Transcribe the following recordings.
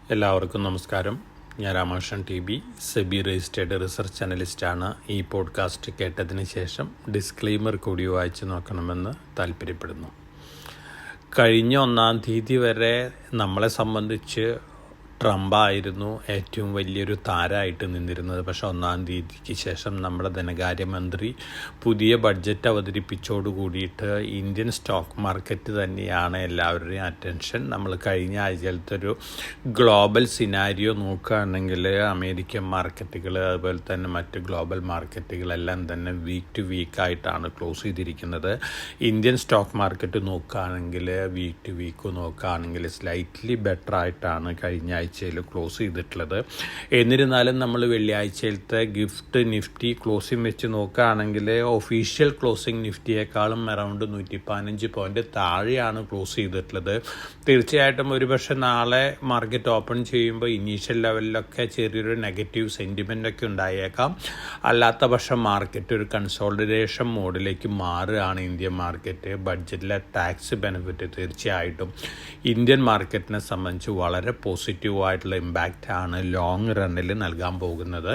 എല്ലാവർക്കും നമസ്കാരം. ഞാൻ Ramakrishnan T B, SEBI registered research അനലിസ്റ്റാണ്. ഈ പോഡ്കാസ്റ്റ് കേട്ടതിന് ശേഷം ഡിസ്ക്ലെയിമർ കൂടി വായിച്ചു നോക്കണമെന്ന് താല്പര്യപ്പെടുന്നു. കഴിഞ്ഞ 1-ാം തീയതി വരെ നമ്മളെ സംബന്ധിച്ച് ട്രംപായിരുന്നു ഏറ്റവും വലിയൊരു താരമായിട്ട് നിന്നിരുന്നത്. പക്ഷേ 1-ാം തീയതിക്ക് ശേഷം നമ്മുടെ ധനകാര്യമന്ത്രി പുതിയ ബഡ്ജറ്റ് അവതരിപ്പിച്ചോടുകൂടിയിട്ട് ഇന്ത്യൻ സ്റ്റോക്ക് മാർക്കറ്റ് തന്നെയാണ് എല്ലാവരുടെയും അറ്റൻഷൻ. നമ്മൾ കഴിഞ്ഞ ആഴ്ചയിലത്തെ ഒരു ഗ്ലോബൽ സിനാരിയോ നോക്കുകയാണെങ്കിൽ അമേരിക്കൻ മാർക്കറ്റുകൾ അതുപോലെ തന്നെ മറ്റ് ഗ്ലോബൽ മാർക്കറ്റുകളെല്ലാം തന്നെ വീക്ക് ടു വീക്കായിട്ടാണ് ക്ലോസ് ചെയ്തിരിക്കുന്നത്. ഇന്ത്യൻ സ്റ്റോക്ക് മാർക്കറ്റ് നോക്കുകയാണെങ്കിൽ വീക്ക് ടു വീക്ക് നോക്കുകയാണെങ്കിൽ സ്ലൈറ്റ്ലി ബെറ്റർ ആയിട്ടാണ് കഴിഞ്ഞ ആഴ്ചയിൽ ക്ലോസ് ചെയ്തിട്ടുള്ളത്. എന്നിരുന്നാലും നമ്മൾ വെള്ളിയാഴ്ചയിലത്തെ ഗിഫ്റ്റ് നിഫ്റ്റി ക്ലോസിംഗ് വെച്ച് നോക്കുകയാണെങ്കിൽ ഒഫീഷ്യൽ ക്ലോസിംഗ് നിഫ്റ്റിയേക്കാളും അറൗണ്ട് 115 പോയിന്റ് താഴെയാണ് ക്ലോസ് ചെയ്തിട്ടുള്ളത്. തീർച്ചയായിട്ടും ഒരുപക്ഷെ നാളെ മാർക്കറ്റ് ഓപ്പൺ ചെയ്യുമ്പോൾ ഇനീഷ്യൽ ലെവലിലൊക്കെ ചെറിയൊരു നെഗറ്റീവ് സെൻറ്റിമെൻ്റൊക്കെ ഉണ്ടായേക്കാം. അല്ലാത്ത പക്ഷം മാർക്കറ്റ് ഒരു കൺസോളിഡേഷൻ മോഡിലേക്ക് മാറുകയാണ്. ഇന്ത്യൻ മാർക്കറ്റ് ബഡ്ജറ്റിലെ ടാക്സ് ബെനിഫിറ്റ് തീർച്ചയായിട്ടും ഇന്ത്യൻ മാർക്കറ്റിനെ സംബന്ധിച്ച് വളരെ പോസിറ്റീവായിട്ടുള്ള ഇമ്പാക്റ്റാണ് ലോങ് റണ്ണിൽ നൽകാൻ പോകുന്നത്.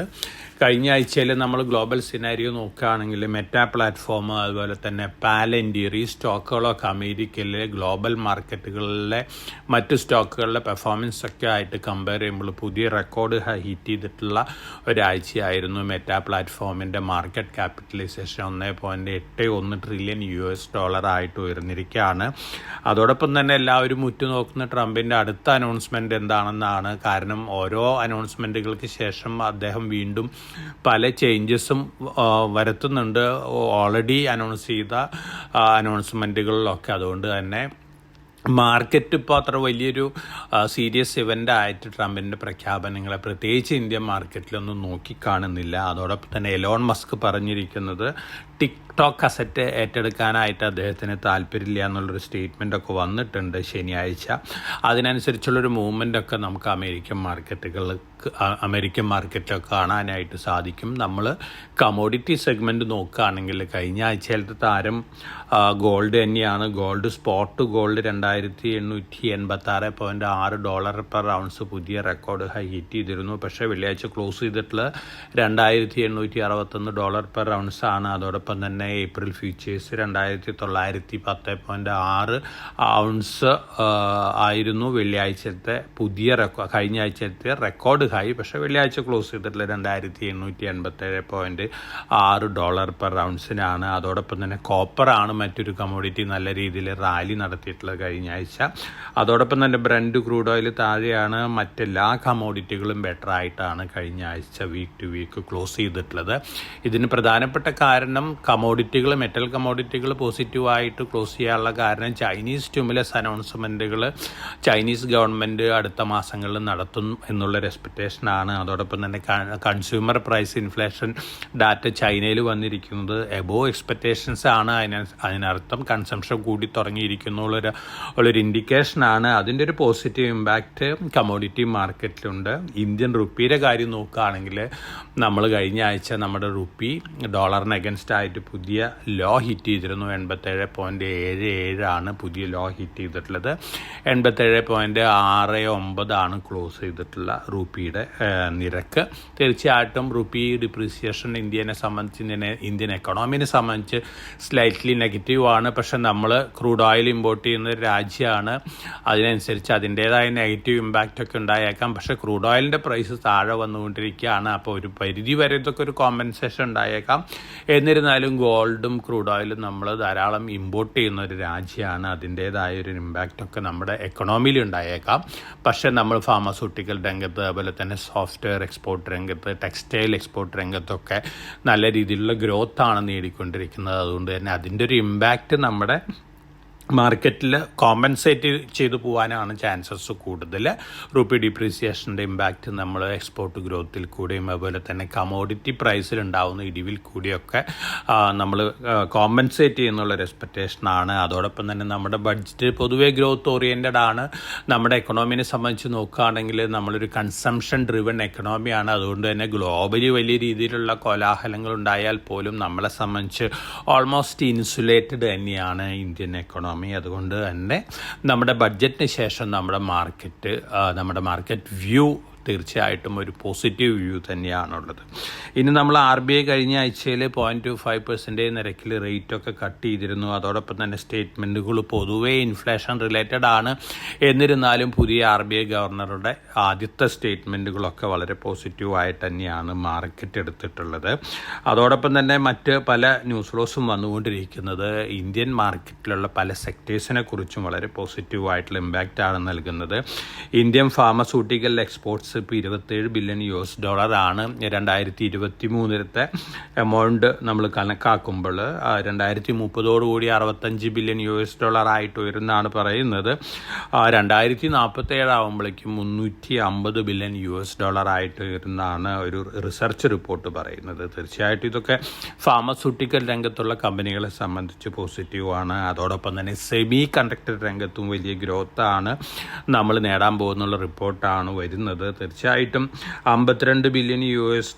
കഴിഞ്ഞ ആഴ്ചയിൽ നമ്മൾ ഗ്ലോബൽ സിനാരിയോ നോക്കുകയാണെങ്കിൽ മെറ്റാ പ്ലാറ്റ്ഫോം അതുപോലെ തന്നെ പാലൻറ്റിയർ ഈ സ്റ്റോക്കുകളൊക്കെ അമേരിക്കയിലെ ഗ്ലോബൽ മാർക്കറ്റുകളിലെ മറ്റ് സ്റ്റോക്കുകളുടെ പെർഫോമൻസ് ഒക്കെ ആയിട്ട് കമ്പയർ ചെയ്യുമ്പോൾ പുതിയ റെക്കോർഡ് ഹിറ്റ് ചെയ്തിട്ടുള്ള ഒരാഴ്ചയായിരുന്നു. മെറ്റാ പ്ലാറ്റ്ഫോമിൻ്റെ മാർക്കറ്റ് ക്യാപിറ്റലൈസേഷൻ $1.81 ട്രില്യൺ ആയിട്ട് ഉയർന്നിരിക്കുകയാണ്. അതോടൊപ്പം തന്നെ എല്ലാവരും ഉറ്റുനോക്കുന്ന ട്രംപിൻ്റെ അടുത്ത അനൗൺസ്മെൻറ്റ് എന്താണെന്നാണ്. കാരണം ഓരോ അനൗൺസ്മെൻറ്റുകൾക്ക് ശേഷം അദ്ദേഹം വീണ്ടും പല ചേഞ്ചസും വരുത്തുന്നുണ്ട് ഓൾറെഡി അനൗൺസ് ചെയ്ത അനൗൺസ്മെൻറ്റുകളിലൊക്കെ. അതുകൊണ്ട് തന്നെ മാർക്കറ്റ് ഇപ്പോൾ അത്ര വലിയൊരു സീരിയസ് ഇവൻ്റ് ആയിട്ട് ട്രംപിൻ്റെ പ്രഖ്യാപനങ്ങളെ പ്രത്യേകിച്ച് ഇന്ത്യൻ മാർക്കറ്റിലൊന്നും നോക്കിക്കാണുന്നില്ല. അതോടൊപ്പം തന്നെ എലോൺ മസ്ക് പറഞ്ഞിരിക്കുന്നത് ടിക്ടോക്ക് അസറ്റ് ഏറ്റെടുക്കാനായിട്ട് അദ്ദേഹത്തിന് താല്പര്യമില്ല എന്നുള്ളൊരു സ്റ്റേറ്റ്മെൻറ്റൊക്കെ വന്നിട്ടുണ്ട് ശനിയാഴ്ച. അതിനനുസരിച്ചുള്ളൊരു മൂവ്മെൻറ്റൊക്കെ നമുക്ക് അമേരിക്കൻ മാർക്കറ്റിലൊക്കെ കാണാനായിട്ട് സാധിക്കും. നമ്മൾ കമോഡിറ്റി സെഗ്മെൻറ്റ് നോക്കുകയാണെങ്കിൽ കഴിഞ്ഞ ആഴ്ചയിലത്തെ താരം ഗോൾഡ് തന്നെയാണ്. Gold spot gold $2,886.6 per ounce പുതിയ റെക്കോർഡ് ഹൈ ഹിറ്റ് ചെയ്തിരുന്നു. പക്ഷേ വെള്ളിയാഴ്ച ക്ലോസ് ചെയ്തിട്ടുള്ള $2,861 പെർ ഔൺസ് ആണ്. അതോടൊപ്പം തന്നെ ഏപ്രിൽ ഫ്യൂച്ചേഴ്സ് 2,910.6 ഔൺസ് ആയിരുന്നു വെള്ളിയാഴ്ചത്തെ പുതിയ കഴിഞ്ഞ ആഴ്ചത്തെ റെക്കോർഡ് ഹൈ. പക്ഷേ വെള്ളിയാഴ്ച ക്ലോസ് ചെയ്തിട്ടുള്ള $2,887.6 പെർ ഔൺസിനാണ്. അതോടൊപ്പം തന്നെ കോപ്പറാണ് മറ്റൊരു കമോഡിറ്റി നല്ല രീതിയിൽ റാലി നടത്തിയിട്ടുള്ളത് കഴിഞ്ഞ ആഴ്ച. അതോടൊപ്പം തന്നെ ബ്രന്റ് ക്രൂഡ് ഓയിൽ താഴെയാണ്. മറ്റെല്ലാ കമോഡിറ്റികളും ബെറ്റർ ആയിട്ടാണ് കഴിഞ്ഞ ആഴ്ച വീക്ക് ടു വീക്ക് ക്ലോസ് ചെയ്തിട്ടുള്ളത്. ഇതിന് പ്രധാനപ്പെട്ട കാരണം കമോഡിറ്റികൾ മെറ്റൽ കമോഡിറ്റികൾ പോസിറ്റീവായിട്ട് ക്ലോസ് ചെയ്യാനുള്ള കാരണം ചൈനീസ് സ്റ്റിമുലസ് അനൗൺസ്മെൻറ്റുകൾ ചൈനീസ് ഗവൺമെൻറ് അടുത്ത മാസങ്ങളിൽ നടത്തും എന്നുള്ളൊരു എക്സ്പെക്റ്റേഷനാണ്. അതോടൊപ്പം തന്നെ കൺസ്യൂമർ പ്രൈസ് ഇൻഫ്ലേഷൻ ഡാറ്റ ചൈനയിൽ വന്നിരിക്കുന്നത് എബോവ് എക്സ്പെക്റ്റേഷൻസ് ആണ്. അതിനർത്ഥം കൺസംഷൻ കൂടി തുടങ്ങിയിരിക്കുന്നുള്ളൊരു ഇൻഡിക്കേഷനാണ്. അതിൻ്റെ ഒരു പോസിറ്റീവ് ഇമ്പാക്റ്റ് കമോഡിറ്റി മാർക്കറ്റിലുണ്ട്. ഇന്ത്യൻ റുപ്പിയുടെ കാര്യം നോക്കുകയാണെങ്കിൽ നമ്മൾ കഴിഞ്ഞ ആഴ്ച നമ്മുടെ റുപ്പി ഡോളറിന് അഗൻസ്റ്റ് ആയിട്ട് പുതിയ ലോ ഹിറ്റ് ചെയ്തിരുന്നു. 87.77 പുതിയ ലോ ഹിറ്റ് ചെയ്തിട്ടുള്ളത്. 87.69 ക്ലോസ് ചെയ്തിട്ടുള്ള റുപ്പിയുടെ നിരക്ക്. തീർച്ചയായിട്ടും റുപ്പി ഡിപ്രീസിയേഷൻ ഇന്ത്യൻ എക്കണോമിനെ സംബന്ധിച്ച് സ്ലൈറ്റ്ലി നെഗറ്റീവാണ്. പക്ഷെ നമ്മൾ ക്രൂഡ് ഓയിൽ ഇമ്പോർട്ട് ചെയ്യുന്ന ഒരു രാജ്യമാണ്. അതിനനുസരിച്ച് അതിൻ്റേതായ നെഗറ്റീവ് ഇമ്പാക്റ്റ് ഒക്കെ ഉണ്ടായേക്കാം. പക്ഷേ ക്രൂഡ് ഓയിലിൻ്റെ പ്രൈസ് താഴെ വന്നുകൊണ്ടിരിക്കുകയാണ്. അപ്പോൾ ഒരു പരിധി വരെ ഇതൊക്കെ ഒരു കോമ്പൻസേഷൻ ഉണ്ടായേക്കാം. എന്നിരുന്നാലും ഗോൾഡും ക്രൂഡ് ഓയിലും നമ്മൾ ധാരാളം ഇമ്പോർട്ട് ചെയ്യുന്ന ഒരു രാജ്യമാണ്. അതിൻ്റേതായ ഒരു ഇമ്പാക്റ്റൊക്കെ നമ്മുടെ എക്കണോമിയിൽ ഉണ്ടായേക്കാം. പക്ഷേ നമ്മൾ ഫാർമസ്യൂട്ടിക്കൽ രംഗത്ത് അതുപോലെ തന്നെ സോഫ്റ്റ്വെയർ എക്സ്പോർട്ട് രംഗത്ത് ടെക്സ്റ്റൈൽ എക്സ്പോർട്ട് രംഗത്തൊക്കെ നല്ല രീതിയിലുള്ള ഗ്രോത്താണ് നേടിക്കൊണ്ടിരിക്കുന്നത്. അതുകൊണ്ട് തന്നെ അതിൻ്റെ ഒരു ഇമ്പാക്റ്റ് നമ്മുടെ മാർക്കറ്റിൽ കോമ്പൻസേറ്റ് ചെയ്തു പോകാനാണ് ചാൻസസ് കൂടുതൽ. റുപ്പി ഡിപ്രീസിയേഷൻ്റെ ഇമ്പാക്റ്റ് നമ്മൾ എക്സ്പോർട്ട് ഗ്രോത്തിൽ കൂടിയും അതുപോലെ തന്നെ കമോഡിറ്റി പ്രൈസിലുണ്ടാകുന്ന ഇടിവിൽ കൂടിയൊക്കെ നമ്മൾ കോമ്പൻസേറ്റ് ചെയ്യുന്നുള്ളൊരു എക്സ്പെക്റ്റേഷനാണ്. അതോടൊപ്പം തന്നെ നമ്മുടെ ബഡ്ജറ്റ് പൊതുവേ ഗ്രോത്ത് ഓറിയൻറ്റഡ് ആണ്. നമ്മുടെ എക്കണോമിനെ സംബന്ധിച്ച് നോക്കുകയാണെങ്കിൽ നമ്മളൊരു കൺസംഷൻ ഡ്രിവൺ എക്കണോമിയാണ്. അതുകൊണ്ട് തന്നെ ഗ്ലോബലി വലിയ രീതിയിലുള്ള കോലാഹലങ്ങൾ ഉണ്ടായാൽ പോലും നമ്മളെ സംബന്ധിച്ച് ഓൾമോസ്റ്റ് ഇൻസുലേറ്റഡ് തന്നെയാണ് ഇന്ത്യൻ എക്കണോമി. എക്കണോമി. അതുകൊണ്ട് തന്നെ നമ്മുടെ ബഡ്ജറ്റിന് ശേഷം നമ്മുടെ മാർക്കറ്റ് വ്യൂ തീർച്ചയായിട്ടും ഒരു പോസിറ്റീവ് വ്യൂ തന്നെയാണുള്ളത്. ഇനി നമ്മൾ RBI കഴിഞ്ഞ ആഴ്ചയിൽ 0.25% നിരക്കിൽ റേറ്റൊക്കെ കട്ട് ചെയ്തിരുന്നു. അതോടൊപ്പം തന്നെ സ്റ്റേറ്റ്മെൻറ്റുകൾ പൊതുവേ ഇൻഫ്ലേഷൻ റിലേറ്റഡ് ആണ്. എന്നിരുന്നാലും പുതിയ RBI ഗവർണറുടെ ആദ്യത്തെ സ്റ്റേറ്റ്മെൻറ്റുകളൊക്കെ വളരെ പോസിറ്റീവായിട്ട് തന്നെയാണ് മാർക്കറ്റ് എടുത്തിട്ടുള്ളത്. അതോടൊപ്പം തന്നെ മറ്റ് പല ന്യൂസ് ഫ്ലോസും വന്നുകൊണ്ടിരിക്കുന്നത് ഇന്ത്യൻ മാർക്കറ്റിലുള്ള പല സെക്ടേഴ്സിനെ കുറിച്ചും വളരെ പോസിറ്റീവായിട്ടുള്ള ഇമ്പാക്റ്റാണ് നൽകുന്നത്. ഇന്ത്യൻ ഫാർമസ്യൂട്ടിക്കൽ എക്സ്പോർട്ട്സ് ഇപ്പോൾ $27 ബില്യൺ ആണ് 2023 എമൗണ്ട് നമ്മൾ കണക്കാക്കുമ്പോൾ 2030 65 ബില്യൺ ആയിട്ട് ഉയരുന്നതാണ് പറയുന്നത്. 2047 ആകുമ്പോഴേക്കും $350 ബില്യൺ ആയിട്ട് ഉയരുന്നതാണ് ഒരു റിസർച്ച് റിപ്പോർട്ട് പറയുന്നത്. തീർച്ചയായിട്ടും ഇതൊക്കെ ഫാർമസ്യൂട്ടിക്കൽ രംഗത്തുള്ള കമ്പനികളെ സംബന്ധിച്ച് പോസിറ്റീവാണ്. അതോടൊപ്പം തന്നെ സെമി കണ്ടക്ടർ രംഗത്തും വലിയ ഗ്രോത്താണ് നമ്മൾ നേടാൻ പോകുന്നുള്ള റിപ്പോർട്ടാണ് വരുന്നത്. തീർച്ചയായിട്ടും $52 ബില്യൺ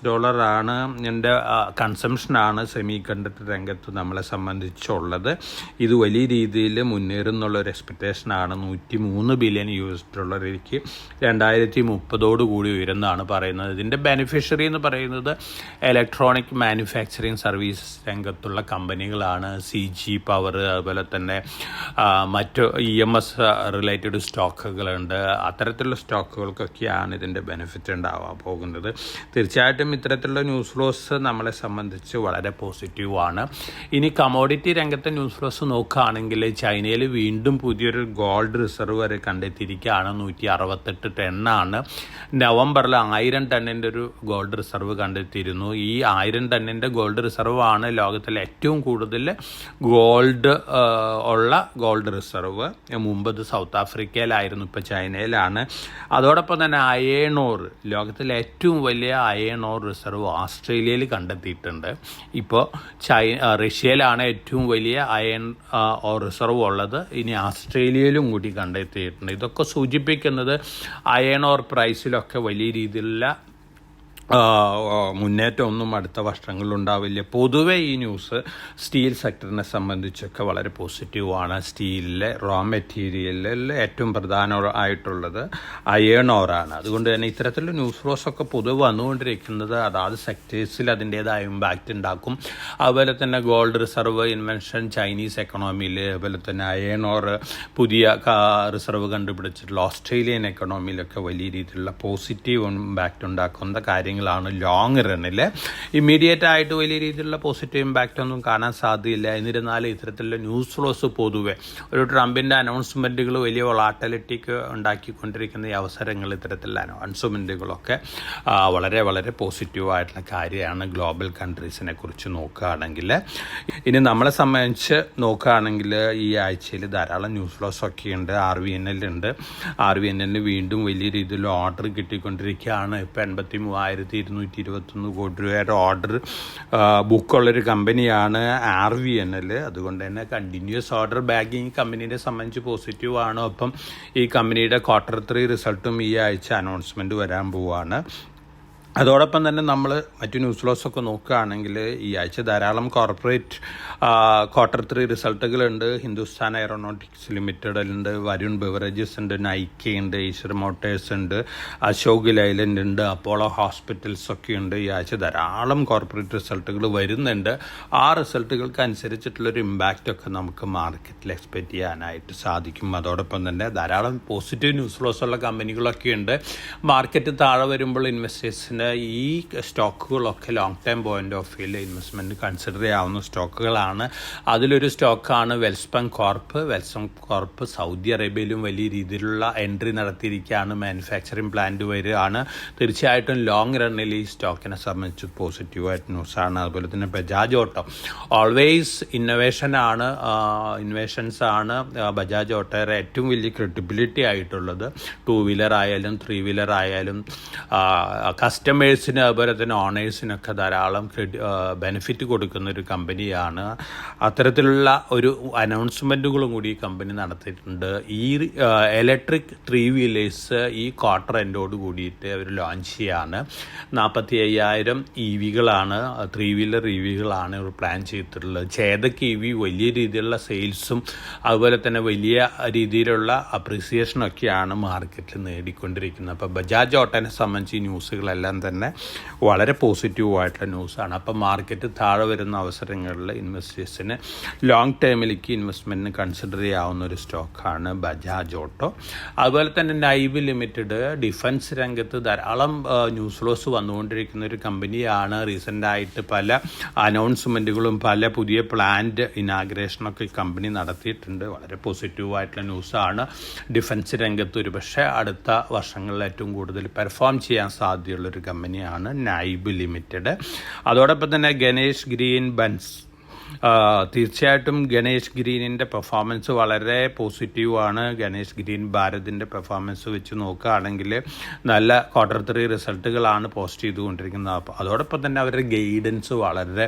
ആണ് എൻ്റെ കൺസംഷനാണ് സെമി കണ്ടക്ടർ രംഗത്ത് നമ്മളെ സംബന്ധിച്ചുള്ളത്. ഇത് വലിയ രീതിയിൽ മുന്നേറുന്നുള്ളൊരു എക്സ്പെക്റ്റേഷനാണ്. $103 ബില്യൺ 2030 ഉയരുന്നതാണ് പറയുന്നത്. ഇതിൻ്റെ ബെനിഫിഷ്യറി എന്ന് പറയുന്നത് ഇലക്ട്രോണിക് മാനുഫാക്ചറിങ് സർവീസ് രംഗത്തുള്ള കമ്പനികളാണ്. CG പവർ, അതുപോലെ തന്നെ മറ്റ് EMS റിലേറ്റഡ് സ്റ്റോക്കുകളുണ്ട്. അത്തരത്തിലുള്ള സ്റ്റോക്കുകൾക്കൊക്കെയാണ് ഇതിൻ്റെ ബെനിഫിറ്റ് ഉണ്ടാവാൻ പോകുന്നത്. തീർച്ചയായിട്ടും ഇത്തരത്തിലുള്ള ന്യൂസ് ഫ്ലോസ് നമ്മളെ സംബന്ധിച്ച് വളരെ പോസിറ്റീവാണ്. ഇനി കമോഡിറ്റി രംഗത്തെ ന്യൂസ് ഫ്ലോസ് നോക്കുകയാണെങ്കിൽ ചൈനയിൽ വീണ്ടും പുതിയൊരു ഗോൾഡ് റിസർവ് വരെ കണ്ടെത്തിയിരിക്കുകയാണ്. 168 ടണ്ണാണ്. നവംബറിൽ 1000 ടണ്ണിൻ്റെ ഒരു ഗോൾഡ് റിസർവ് കണ്ടെത്തിയിരുന്നു. ഈ 1000 ടണ്ണിൻ്റെ ഗോൾഡ് റിസർവ് ആണ് ലോകത്തിലെ ഏറ്റവും കൂടുതൽ ഗോൾഡ് റിസർവ്. മുമ്പ് ഇത് സൗത്ത് ആഫ്രിക്കയിലായിരുന്നു, ഇപ്പോൾ ചൈനയിലാണ്. അതോടൊപ്പം തന്നെ അയേൺ ഓർ, ലോകത്തിലെ ഏറ്റവും വലിയ അയേൺ ഓർ റിസർവ് ഓസ്ട്രേലിയയിൽ കണ്ടെത്തിയിട്ടുണ്ട്. ഇപ്പോൾ റഷ്യയിലാണ് ഏറ്റവും വലിയ അയേൺ ഓർ റിസർവ് ഉള്ളത്. ഇനി ഓസ്ട്രേലിയയിലും കൂടി കണ്ടെത്തിയിട്ടുണ്ട്. ഇതൊക്കെ സൂചിപ്പിക്കുന്നത് അയേൺ ഓർ പ്രൈസിലൊക്കെ വലിയ രീതിയിലുള്ള മുന്നേറ്റമൊന്നും അടുത്ത വർഷങ്ങളിലുണ്ടാവില്ല. പൊതുവെ ഈ ന്യൂസ് സ്റ്റീൽ സെക്ടറിനെ സംബന്ധിച്ചൊക്കെ വളരെ പോസിറ്റീവാണ്. സ്റ്റീലിലെ റോ മെറ്റീരിയലിൽ ഏറ്റവും പ്രധാനമായിട്ടുള്ളത് അയേൺ ഓറാണ്. അതുകൊണ്ട് തന്നെ ഇത്തരത്തിലുള്ള ന്യൂസ് ഫ്ലോസൊക്കെ പൊതുവെ വന്നുകൊണ്ടിരിക്കുന്നത് അതാത് സെക്ടേഴ്സിൽ അതിൻ്റേതായ ഇമ്പാക്റ്റ് ഉണ്ടാക്കും. അതുപോലെ തന്നെ ഗോൾഡ് റിസർവ് ഇൻവെൻഷൻ ചൈനീസ് എക്കണോമിയിൽ, അതുപോലെ തന്നെ അയേൺ ഓർ പുതിയ റിസർവ് കണ്ടുപിടിച്ചിട്ടുള്ള ഓസ്ട്രേലിയൻ എക്കണോമിയിലൊക്കെ വലിയ രീതിയിലുള്ള പോസിറ്റീവ് ഇമ്പാക്റ്റ് ഉണ്ടാക്കുന്ന കാര്യങ്ങൾ ലോങ് റണ്ണിൽ. ഇമ്മീഡിയറ്റ് ആയിട്ട് വലിയ രീതിയിലുള്ള പോസിറ്റീവ് ഇമ്പാക്റ്റ് ഒന്നും കാണാൻ സാധ്യതയില്ല. എന്നിരുന്നാലും ഇത്തരത്തിലുള്ള ന്യൂസ് ഫ്ലോസ് പൊതുവെ ഒരു ട്രംപിൻ്റെ അനൗൺസ്മെൻറ്റുകൾ വലിയ വൊളാറ്റിലിറ്റിക്ക് ഉണ്ടാക്കിക്കൊണ്ടിരിക്കുന്ന ഈ അവസരങ്ങൾ ഇത്തരത്തിലുള്ള അനൗൺസ്മെൻറ്റുകളൊക്കെ വളരെ വളരെ പോസിറ്റീവായിട്ടുള്ള കാര്യമാണ് ഗ്ലോബൽ കൺട്രീസിനെ കുറിച്ച് നോക്കുകയാണെങ്കിൽ. ഇനി നമ്മളെ സംബന്ധിച്ച് നോക്കുകയാണെങ്കിൽ ഈ ആഴ്ചയിൽ ധാരാളം ന്യൂസ് ഫ്ലോസ് ഒക്കെ ഉണ്ട്. RVNL ഉണ്ട്. RVNL വീണ്ടും വലിയ രീതിയിൽ ഓർഡർ കിട്ടിക്കൊണ്ടിരിക്കുകയാണ്. ഇപ്പോൾ 83,221 കോടി രൂപയുടെ ഓർഡർ ബുക്കുള്ളൊരു കമ്പനിയാണ് RVNL. അതുകൊണ്ട് തന്നെ കണ്ടിന്യൂസ് ഓർഡർ ബാഗിങ് കമ്പനീനെ സംബന്ധിച്ച് പോസിറ്റീവാണ്. ഒപ്പം ഈ കമ്പനിയുടെ Q3 റിസൾട്ടും ഈ ആഴ്ച അനൗൺസ്മെൻറ്റ് വരാൻ പോവുകയാണ്. അതോടൊപ്പം തന്നെ നമ്മൾ മറ്റു ന്യൂസ് ഫ്ലോസൊക്കെ നോക്കുകയാണെങ്കിൽ ഈ ആഴ്ച ധാരാളം കോർപ്പറേറ്റ് Q3 റിസൾട്ടുകളുണ്ട്. ഹിന്ദുസ്ഥാൻ എയറോനോട്ടിക്സ് ലിമിറ്റഡിലുണ്ട്, വരുൺ ബെവറേജസ് ഉണ്ട്, നൈക്കി ഉണ്ട്, ഈശ്വർ മോട്ടേഴ്സ് ഉണ്ട്, അശോക് ലൈലൻഡ് ഉണ്ട്, അപ്പോളോ ഹോസ്പിറ്റൽസ് ഒക്കെ ഉണ്ട്. ഈ ആഴ്ച ധാരാളം കോർപ്പറേറ്റ് റിസൾട്ടുകൾ വരുന്നുണ്ട്. ആ റിസൾട്ടുകൾക്ക് അനുസരിച്ചിട്ടുള്ളൊരു ഇമ്പാക്റ്റ് ഒക്കെ നമുക്ക് മാർക്കറ്റിൽ എക്സ്പെക്റ്റ് ചെയ്യാനായിട്ട് സാധിക്കും. അതോടൊപ്പം തന്നെ ധാരാളം പോസിറ്റീവ് ന്യൂസ് ഫ്ലോസ് ഉള്ള കമ്പനികളൊക്കെ ഉണ്ട്. മാർക്കറ്റ് താഴെ വരുമ്പോൾ ഇൻവെസ്റ്റേഴ്സിന് ഈ സ്റ്റോക്കുകളൊക്കെ ലോങ് ടൈം പോയിന്റ് ഓഫ് വ്യൂവിൽ ഇൻവെസ്റ്റ്മെൻറ്റ് കൺസിഡർ ചെയ്യാവുന്ന സ്റ്റോക്കുകളാണ്. അതിലൊരു സ്റ്റോക്കാണ് വെൽസ്പൺ കോർപ്പ്. സൗദി അറേബ്യയിലും വലിയ രീതിയിലുള്ള എൻട്രി നടത്തിയിരിക്കുകയാണ്. മാനുഫാക്ചറിങ് പ്ലാന്റ് വരികയാണ്. തീർച്ചയായിട്ടും ലോങ് റണ്ണിൽ ഈ സ്റ്റോക്കിനെ സംബന്ധിച്ച് പോസിറ്റീവായിട്ട് ന്യൂസാണ്. അതുപോലെ തന്നെ ബജാജ് ഓട്ടോ ഓൾവേസ് ഇന്നോവേഷൻസ് ആണ് ബജാജ് ഓട്ടോയുടെ ഏറ്റവും വലിയ ക്രെഡിബിലിറ്റി ആയിട്ടുള്ളത്. 2 വീലർ ആയാലും 3 വീലർ ആയാലും കസ്റ്റം കസ്റ്റമേഴ്സിന് അതുപോലെ തന്നെ ഓണേഴ്സിനൊക്കെ ധാരാളം ബെനിഫിറ്റ് കൊടുക്കുന്ന ഒരു കമ്പനിയാണ്. അത്തരത്തിലുള്ള ഒരു അനൗൺസ്മെൻറ്റുകളും കൂടി ഈ കമ്പനി നടത്തിയിട്ടുണ്ട്. ഈ ഇലക്ട്രിക് 3 വീലേഴ്സ് ഈ ക്വാർട്ടർ എൻഡോട് കൂടിയിട്ട് അവർ ലോഞ്ച് ചെയ്യാണ്. 45,000 EVകളാണ് 3 വീലർ EVകളാണ് ഇവർ പ്ലാൻ ചെയ്തിട്ടുള്ളത്. ചേതക് EV വലിയ രീതിയിലുള്ള സെയിൽസും അതുപോലെ തന്നെ വലിയ രീതിയിലുള്ള അപ്രീസിയേഷനൊക്കെയാണ് മാർക്കറ്റിൽ നേടിക്കൊണ്ടിരിക്കുന്നത്. അപ്പോൾ ബജാജ് ഓട്ടോനെ സംബന്ധിച്ച് ഈ ന്യൂസുകളെല്ലാം തന്നെ വളരെ പോസിറ്റീവായിട്ടുള്ള ന്യൂസാണ്. അപ്പോൾ മാർക്കറ്റ് താഴെ വരുന്ന അവസരങ്ങളിൽ ഇൻവെസ്റ്റേഴ്സിന് ലോങ് ടേമിലേക്ക് ഇൻവെസ്റ്റ്മെൻറ്റിന് കൺസിഡർ ചെയ്യാവുന്ന ഒരു സ്റ്റോക്കാണ് ബജാജ് ഓട്ടോ. അതുപോലെ തന്നെ നൈബ് ലിമിറ്റഡ് ഡിഫൻസ് രംഗത്ത് ധാരാളം ന്യൂസ് ഫ്ലോസ് വന്നുകൊണ്ടിരിക്കുന്ന ഒരു കമ്പനിയാണ്. റീസെൻ്റായിട്ട് പല അനൗൺസ്മെൻറ്റുകളും പല പുതിയ പ്ലാന്റ് ഇനാഗ്രേഷനൊക്കെ ഈ കമ്പനി നടത്തിയിട്ടുണ്ട്. വളരെ പോസിറ്റീവായിട്ടുള്ള ന്യൂസാണ്. ഡിഫൻസ് രംഗത്ത് ഒരു പക്ഷേ അടുത്ത വർഷങ്ങളിൽ ഏറ്റവും കൂടുതൽ പെർഫോം ചെയ്യാൻ സാധ്യതയുള്ളൊരു കമ്പനിയാണ് നൈബ് ലിമിറ്റഡ്. അതോടൊപ്പം തന്നെ ഗണേഷ് ഗ്രീൻ ബൻസ്, തീർച്ചയായിട്ടും ഗണേഷ് ഗ്രീനിൻ്റെ പെർഫോമൻസ് വളരെ പോസിറ്റീവാണ്. ഗണേഷ് ഗ്രീൻ ഭാരതിൻ്റെ പെർഫോമൻസ് വെച്ച് നോക്കുകയാണെങ്കിൽ നല്ല Q3 റിസൾട്ടുകളാണ് പോസ്റ്റ് ചെയ്തുകൊണ്ടിരിക്കുന്നത്. അപ്പോൾ അതോടൊപ്പം തന്നെ അവരുടെ ഗൈഡൻസ് വളരെ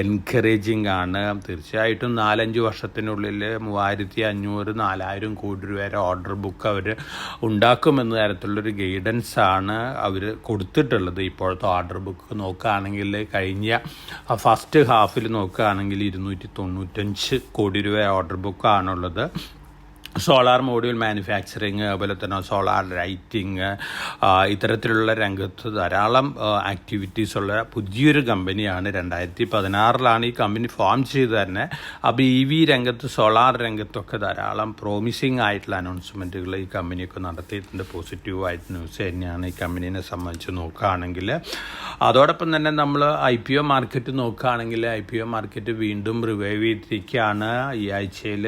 എൻകറേജിങ് ആണ്. തീർച്ചയായിട്ടും 4-5 വർഷത്തിനുള്ളിൽ 3,500-4,000 കോടി രൂപയുടെ ഓർഡർ ബുക്ക് അവർ ഉണ്ടാക്കുമെന്ന തരത്തിലുള്ളൊരു ഗൈഡൻസാണ് അവർ കൊടുത്തിട്ടുള്ളത്. ഇപ്പോഴത്തെ ഓർഡർ ബുക്ക് നോക്കുകയാണെങ്കിൽ കഴിഞ്ഞ ഫസ്റ്റ് ഹാഫിൽ നോക്കുകയാണെങ്കിൽ 295 കോടി രൂപ ഓർഡർ ബുക്കാണുള്ളത്. സോളാർ മോഡ്യൂൾ മാനുഫാക്ചറിങ്, അതുപോലെ തന്നെ സോളാർ ലൈറ്റിങ്, ഇത്തരത്തിലുള്ള രംഗത്ത് ധാരാളം ആക്ടിവിറ്റീസ് ഉള്ള പുതിയൊരു കമ്പനിയാണ്. 2016 ഈ കമ്പനി ഫോം ചെയ്ത് തന്നെ. അപ്പോൾ EV രംഗത്ത് സോളാർ രംഗത്തൊക്കെ ധാരാളം പ്രോമിസിങ് ആയിട്ടുള്ള അനൗൺസ്മെൻറ്റുകൾ ഈ കമ്പനിയൊക്കെ നടത്തിയിട്ടുണ്ട്. പോസിറ്റീവായിട്ട് ന്യൂസ് തന്നെയാണ് ഈ കമ്പനീനെ സംബന്ധിച്ച് നോക്കുകയാണെങ്കിൽ. അതോടൊപ്പം തന്നെ നമ്മൾ IPO മാർക്കറ്റ് നോക്കുകയാണെങ്കിൽ IPO മാർക്കറ്റ് വീണ്ടും റിവൈവ് ചെയ്തിരിക്കുകയാണ്. ഈ ആഴ്ചയിൽ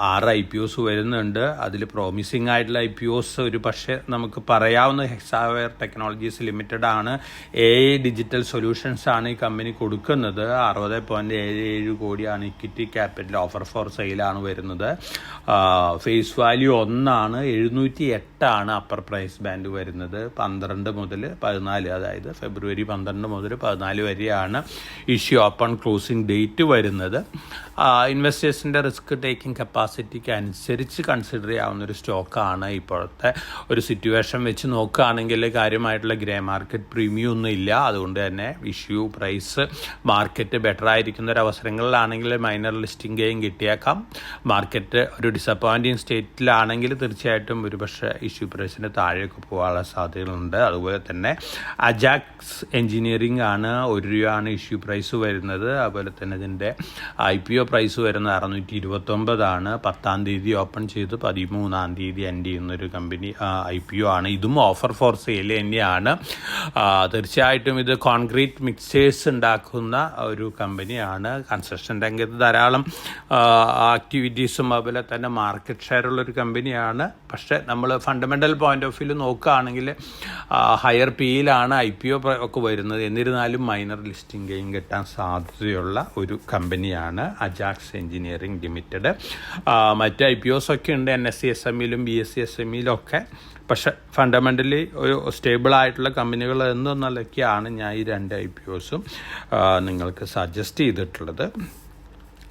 6 IPOs വരുന്നുണ്ട്. അതിൽ പ്രോമിസിംഗ് ആയിട്ടുള്ള IPOs ഒരു പക്ഷേ നമുക്ക് പറയാവുന്ന ഹെക്സാവെയർ ടെക്നോളജീസ് ലിമിറ്റഡ് ആണ്. AI ഡിജിറ്റൽ സൊല്യൂഷൻസ് ആണ് ഈ കമ്പനി കൊടുക്കുന്നത്. 60.77 കോടിയാണ് ഇക്വിറ്റി ക്യാപിറ്റൽ. ഓഫർ ഫോർ സെയിലാണ് വരുന്നത്. ഫേസ് വാല്യൂ 1 ആണ്. 708 അപ്പർ പ്രൈസ് ബാൻഡ് വരുന്നത്. 12 മുതൽ 14, അതായത് ഫെബ്രുവരി 12 മുതൽ 14 വരെയാണ് ഇഷ്യൂ ഓപ്പൺ ക്ലോസിംഗ് ഡേറ്റ് വരുന്നത്. ഇൻവെസ്റ്റേഴ്സിൻ്റെ റിസ്ക് ടേക്കിംഗ് കപ്പാസിറ്റിക്ക് അനുസരിച്ച് കൺസിഡർ ചെയ്യാവുന്ന ഒരു സ്റ്റോക്കാണ്. ഇപ്പോഴത്തെ ഒരു സിറ്റുവേഷൻ വെച്ച് നോക്കുകയാണെങ്കിൽ കാര്യമായിട്ടുള്ള ഗ്രേ മാർക്കറ്റ് പ്രീമിയം ഒന്നും ഇല്ല. അതുകൊണ്ട് തന്നെ ഇഷ്യൂ പ്രൈസ് മാർക്കറ്റ് ബെറ്റർ ആയിരിക്കുന്ന ഒരു അവസരങ്ങളിലാണെങ്കിൽ മൈനർ ലിസ്റ്റിംഗ് ഗെയിൻ കിട്ടിയേക്കാം. മാർക്കറ്റ് ഒരു ഡിസപ്പോയിൻറ്റിങ് സ്റ്റേറ്റിലാണെങ്കിൽ തീർച്ചയായിട്ടും ഒരു പക്ഷേ ഇഷ്യൂ പ്രൈസിന് താഴേക്ക് പോകാനുള്ള സാധ്യതകളുണ്ട്. അതുപോലെ തന്നെ അജാക്സ് എഞ്ചിനീയറിംഗ് ആണ്. 1 രൂപയാണ് ഇഷ്യൂ പ്രൈസ് വരുന്നത്. അതുപോലെ തന്നെ ഇതിൻ്റെ IPO പ്രൈസ് വരുന്നത് 629 ആണ്. 10-ാം തീയതി ഓപ്പൺ ചെയ്ത് 13-ാം തീയതി എൻഡ് ചെയ്യുന്നൊരു കമ്പനി IPO ആണ്. ഇതും ഓഫർ ഫോർ സെയിൽ തന്നെയാണ്. തീർച്ചയായിട്ടും ഇത് കോൺക്രീറ്റ് മിക്സേഴ്സ് ഉണ്ടാക്കുന്ന ഒരു കമ്പനിയാണ്. കൺസ്ട്രക്ഷൻ രംഗത്ത് ധാരാളം ആക്ടിവിറ്റീസും അതുപോലെ തന്നെ മാർക്കറ്റ് ഷെയറുള്ളൊരു കമ്പനിയാണ്. പക്ഷേ നമ്മൾ ഫണ്ടമെൻ്റൽ പോയിൻ്റ് ഓഫ് വ്യൂ നോക്കുകയാണെങ്കിൽ ഹയർ പിയിലാണ് IPO ഒക്കെ വരുന്നത്. എന്നിരുന്നാലും മൈനർ ലിസ്റ്റിംഗ് ഗെയിൻ കിട്ടാൻ സാധ്യതയുള്ള ഒരു കമ്പനിയാണ് അജാക്സ് എഞ്ചിനീയറിംഗ് ലിമിറ്റഡ്. മറ്റ് IPOs ഒക്കെ ഉണ്ട് NSE SMEയിലും BSE SMEയിലും ഒക്കെ. പക്ഷേ ഫണ്ടമെൻ്റലി ഒരു സ്റ്റേബിളായിട്ടുള്ള കമ്പനികൾ എന്നൊന്നൊക്കെയാണ് ഞാൻ ഈ 2 IPOസും നിങ്ങൾക്ക് സജസ്റ്റ് ചെയ്തിട്ടുള്ളത്.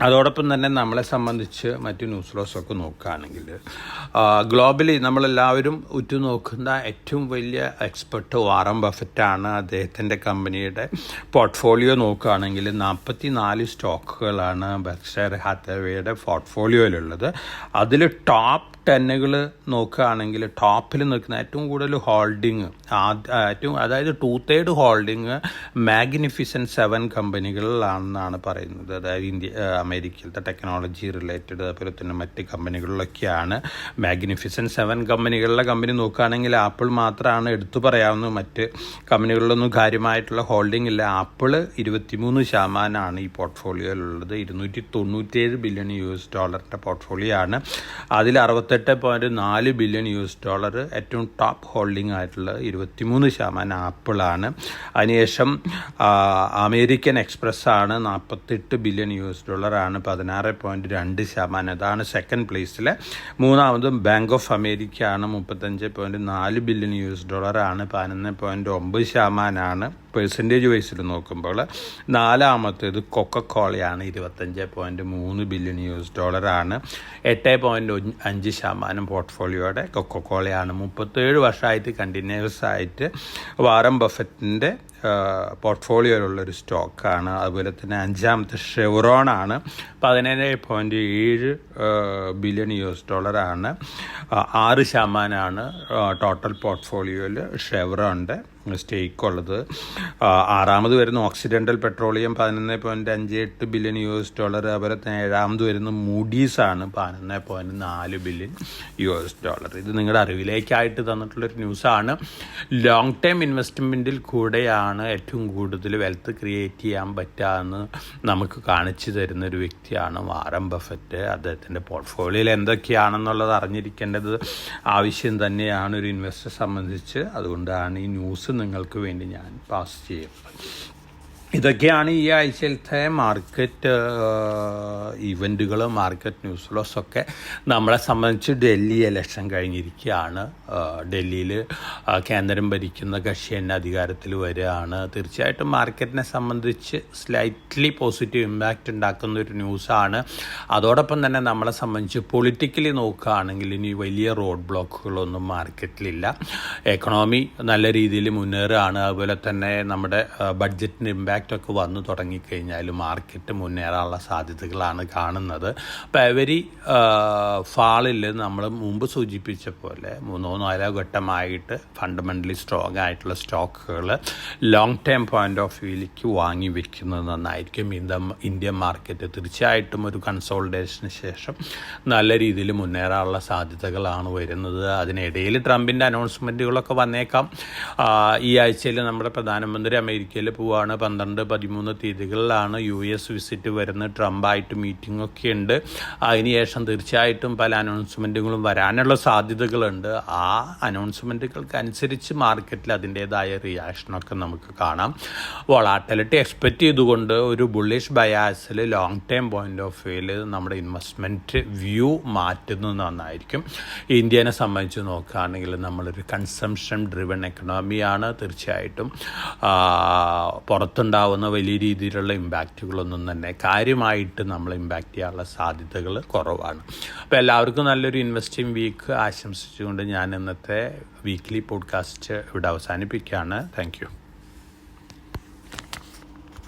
അതോടൊപ്പം തന്നെ നമ്മളെ സംബന്ധിച്ച് മറ്റ് ന്യൂസ് ഫ്ലോസൊക്കെ നോക്കുകയാണെങ്കിൽ ഗ്ലോബലി നമ്മളെല്ലാവരും ഉറ്റുനോക്കുന്ന ഏറ്റവും വലിയ എക്സ്പെർട്ട് വാറൻ ബഫറ്റാണ്. അദ്ദേഹത്തിൻ്റെ കമ്പനിയുടെ പോർട്ട്ഫോളിയോ നോക്കുകയാണെങ്കിൽ 44 സ്റ്റോക്കുകളാണ് ബെർക്ക്ഷയർ ഹാത്തവേയുടെ പോർട്ട്ഫോളിയോയിലുള്ളത്. അതിൽ ടോപ്പ് 10 നോക്കുകയാണെങ്കിൽ ടോപ്പിൽ നിൽക്കുന്ന ഏറ്റവും കൂടുതൽ ഹോൾഡിങ് അതായത് 2/3 ഹോൾഡിങ് മാഗ്നിഫിസൻറ്റ് 7 കമ്പനികളിലാണെന്നാണ് പറയുന്നത്. അതായത് അമേരിക്കയിലത്തെ ടെക്നോളജി റിലേറ്റഡ് അതുപോലെ തന്നെ മറ്റ് കമ്പനികളിലൊക്കെയാണ്. മാഗ്നിഫിസൻറ്റ് 7 കമ്പനി നോക്കുകയാണെങ്കിൽ ആപ്പിൾ മാത്രമാണ് എടുത്തു പറയാവുന്നത്. മറ്റ് കമ്പനികളിലൊന്നും കാര്യമായിട്ടുള്ള ഹോൾഡിംഗ് ഇല്ല. ആപ്പിൾ 23% ഈ പോർട്ട്ഫോളിയോയിലുള്ളത്. $297 ബില്യൺ പോർട്ട്ഫോളിയോ ആണ്. അതിൽ 68 $28.4 ബില്യൺ ഏറ്റവും ടോപ്പ് ഹോൾഡിംഗ് ആയിട്ടുള്ള 23% ആപ്പിളാണ്. അതിനുശേഷം അമേരിക്കൻ എക്സ്പ്രസ് ആണ് $48 ബില്യൺ ആണ് 16.2%. അതാണ് സെക്കൻഡ് പ്ലേസിൽ. മൂന്നാമതും ബാങ്ക് ഓഫ് അമേരിക്ക ആണ് $35.4 ബില്യൺ ആണ് 11.9%. പെർസെൻറ്റേജ് വൈസിൽ നോക്കുമ്പോൾ നാലാമത്തേത് കൊക്കക്കോളയാണ് $25.3 ബില്യൺ ആണ് 8.5% പോർട്ട്ഫോളിയോയുടെ കൊക്കക്കോളയാണ്. 37 വർഷമായിട്ട് കണ്ടിന്യൂസ് ആയിട്ട് വാറൻ ബഫറ്റിൻ്റെ പോർട്ട്ഫോളിയോയിലുള്ളൊരു സ്റ്റോക്കാണ്. അതുപോലെ തന്നെ അഞ്ചാമത്തെ ഷെവ്റോൺ ആണ് 17.7 ബില്യൺ ആണ് 6% ടോട്ടൽ പോർട്ട്ഫോളിയോയിൽ ഷെവ്റോണിൻ്റെ സ്റ്റേക്ക് ഉള്ളത്. ആറാമത് വരുന്ന ഓക്സിഡൻ്റൽ പെട്രോളിയം 11.58 ബില്യൺ അതുപോലെ തന്നെ ഏഴാമത് വരുന്ന മൂഡീസാണ് 11.4 ബില്യൺ ഇത് നിങ്ങളുടെ അറിവിലേക്കായിട്ട് തന്നിട്ടുള്ളൊരു ന്യൂസാണ്. ലോങ് ടേം ഇൻവെസ്റ്റ്മെൻറ്റിൽ കൂടെയാണ് ഏറ്റവും കൂടുതൽ വെൽത്ത് ക്രിയേറ്റ് ചെയ്യാൻ പറ്റുകയെന്ന് നമുക്ക് കാണിച്ചു തരുന്നൊരു വ്യക്തിയാണ് വാറൻ ബഫറ്റ്. അദ്ദേഹത്തിൻ്റെ പോർട്ട്ഫോളിയോയിൽ എന്തൊക്കെയാണെന്നുള്ളത് അറിഞ്ഞിരിക്കേണ്ടത് ആവശ്യം തന്നെയാണ് ഒരു ഇൻവെസ്റ്ററെ സംബന്ധിച്ച്. അതുകൊണ്ടാണ് ഈ ന്യൂസ് നിങ്ങൾക്ക് വേണ്ടി ഞാൻ പാസ് ചെയ്യുന്നത്. ഇതൊക്കെയാണ് ഈ ആഴ്ചയിലത്തെ മാർക്കറ്റ് ഇവൻറ്റുകൾ, മാർക്കറ്റ് ന്യൂസുകളൊക്കെ. നമ്മളെ സംബന്ധിച്ച് ഡൽഹി ഇലക്ഷൻ കഴിഞ്ഞിരിക്കുകയാണ്. ഡൽഹിയിൽ കേന്ദ്രം ഭരിക്കുന്ന കക്ഷി തന്നെ അധികാരത്തിൽ വരികയാണ്. തീർച്ചയായിട്ടും മാർക്കറ്റിനെ സംബന്ധിച്ച് സ്ലൈറ്റ്ലി പോസിറ്റീവ് ഇമ്പാക്റ്റ് ഉണ്ടാക്കുന്ന ഒരു ന്യൂസാണ്. അതോടൊപ്പം തന്നെ നമ്മളെ സംബന്ധിച്ച് പൊളിറ്റിക്കലി നോക്കുകയാണെങ്കിൽ ഇനി വലിയ റോഡ് ബ്ലോക്കുകളൊന്നും മാർക്കറ്റിലില്ല. എക്കണോമി നല്ല രീതിയിൽ മുന്നേറുകയാണ്. അതുപോലെ തന്നെ നമ്മുടെ ബഡ്ജറ്റിന് ഒക്കെ വന്നു തുടങ്ങിക്കഴിഞ്ഞാൽ മാർക്കറ്റ് മുന്നേറാനുള്ള സാധ്യതകളാണ് കാണുന്നത്. അപ്പോൾ എവരി ഫാളിൽ നമ്മൾ മുമ്പ് സൂചിപ്പിച്ച പോലെ 3-4 ഘട്ടമായിട്ട് ഫണ്ടമെൻ്റലി സ്ട്രോങ് ആയിട്ടുള്ള സ്റ്റോക്കുകൾ ലോങ് ടേം പോയിൻ്റ് ഓഫ് വ്യൂയിലേക്ക് വാങ്ങി വെക്കുന്നത് നന്നായിരിക്കും. ഇന്ത്യൻ മാർക്കറ്റ് തീർച്ചയായിട്ടും ഒരു കൺസോളിഡേഷന് ശേഷം നല്ല രീതിയിൽ മുന്നേറാനുള്ള സാധ്യതകളാണ് വരുന്നത്. അതിനിടയിൽ ട്രംപിൻ്റെ അനൗൺസ്മെൻറ്റുകളൊക്കെ വന്നേക്കാം. ഈ ആഴ്ചയിൽ നമ്മുടെ പ്രധാനമന്ത്രി അമേരിക്കയിൽ പോവുകയാണ്. 12-13 തീയതികളിലാണ് US വിസിറ്റ് വരുന്നത്. ട്രംപായിട്ട് മീറ്റിംഗ് ഒക്കെ ഉണ്ട്. അതിനുശേഷം തീർച്ചയായിട്ടും പല അനൗൺസ്മെൻറ്റുകളും വരാനുള്ള സാധ്യതകളുണ്ട്. ആ അനൗൺസ്മെൻറ്റുകൾക്കനുസരിച്ച് മാർക്കറ്റിൽ അതിൻ്റേതായ റിയാക്ഷനൊക്കെ നമുക്ക് കാണാം. വോളാറ്റിലിറ്റി എക്സ്പെക്റ്റ് ചെയ്തുകൊണ്ട് ഒരു ബുള്ളിഷ് ബയാസിൽ ലോങ് ടേം പോയിൻ്റ് ഓഫ് വ്യൂവിൽ നമ്മുടെ ഇൻവെസ്റ്റ്മെൻറ്റ് വ്യൂ മാറ്റുന്നത് നന്നായിരിക്കും. ഇന്ത്യനെ സംബന്ധിച്ച് നോക്കുകയാണെങ്കിൽ നമ്മളൊരു കൺസംഷൻ ഡ്രിവൺ എക്കണോമിയാണ്. തീർച്ചയായിട്ടും പുറത്തുണ്ടാവുന്ന വലിയ രീതിയിലുള്ള ഇമ്പാക്റ്റുകളൊന്നും തന്നെ കാര്യമായിട്ട് നമ്മൾ ഇമ്പാക്റ്റ് ചെയ്യാനുള്ള സാധ്യതകൾ കുറവാണ്. അപ്പോൾ എല്ലാവർക്കും നല്ലൊരു ഇൻവെസ്റ്റിംഗ് വീക്ക് ആശംസിച്ചുകൊണ്ട് ഞാൻ ഇന്നത്തെ വീക്ക്ലി പോഡ്കാസ്റ്റ് ഇവിടെ അവസാനിപ്പിക്കുകയാണ്. Thank you.